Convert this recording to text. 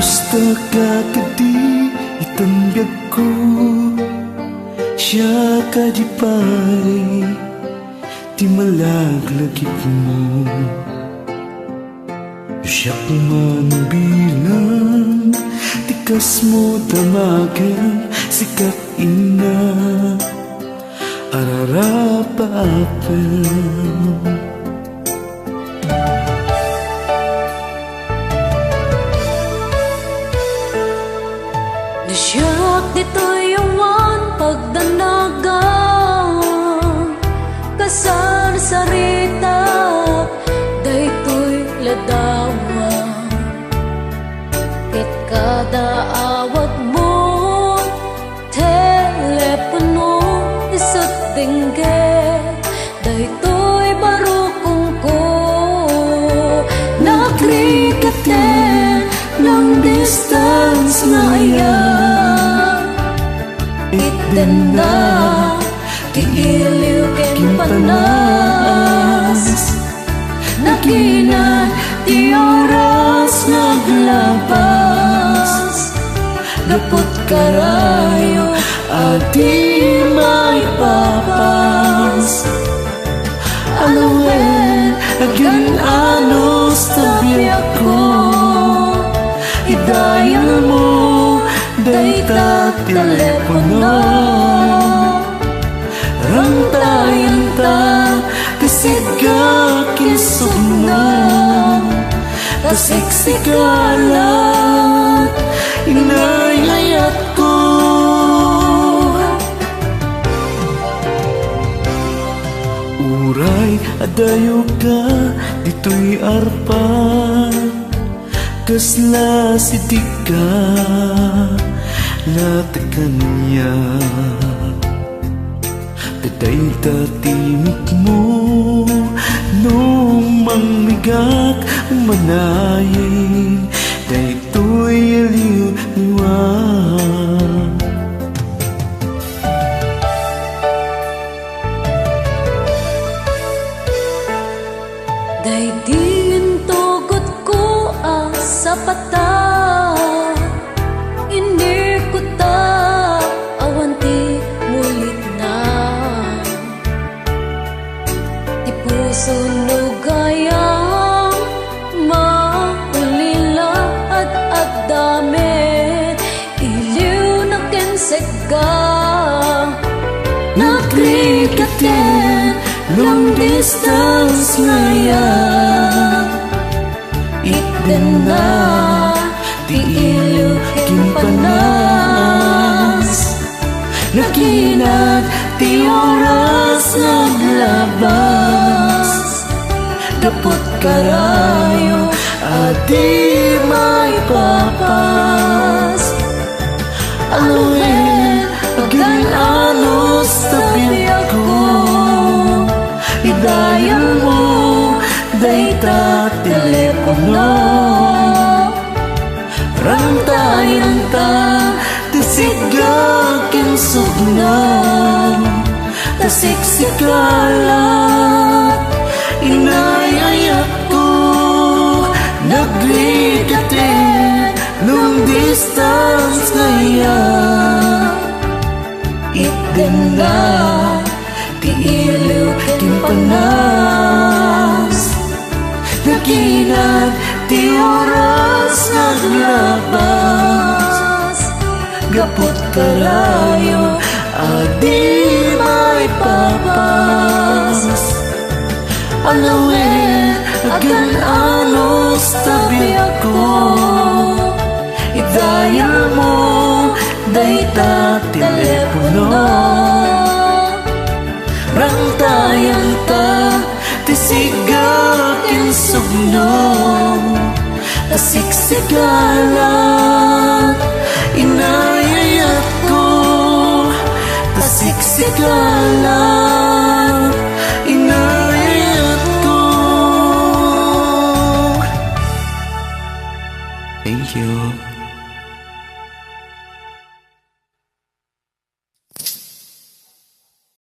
Gusto ka kadi itanggap ko, siya ka di pare, di malaglagip mo. Siya kumanbilang, tikas mo tamagan, sikat ina, ararapa-apam. Nasyak dito'y awan pagdanagang kasar sarita daytoy ladawang ket kada awat mo telepono isut tingge daytoy barukong ko nakrikaten long distance na ayang itten na di iliw ken panas nakina di oras naglapas gapot karayo at di may papas alawen agan anos tabi ako idayal mo dayta telepono rantayan ta kasiga kisugna kasiksikala inayayat ko uray adayo ka dito'y arpa kasla sidik ka latakan niya daday tatimik mo nung mangmigak manayin daytoy aliw-liwag. Daydin tugot ko sa pata hindi ko ta awanti mulit na di puso nugayang maulila at agdame iliw na kensega nakrikaten long distance ngayon itten na di iliw ken panas nakinat di oras naglabas gapot karayo at di may papas alawen agan anos tabi ako idayal mo dayta telepono rantayan ta tisiga ken sugna tasiksikala inayayat ko nagrikaten long distance ngayon itten na di iliw ken panas nakinat di oras naglabas gapot karayo at di may papas alawen agan anos tabi ako idayal mo dayta telepono rantayan ta tisiga ken sugno tasiksikala inayayat ko tasiksikala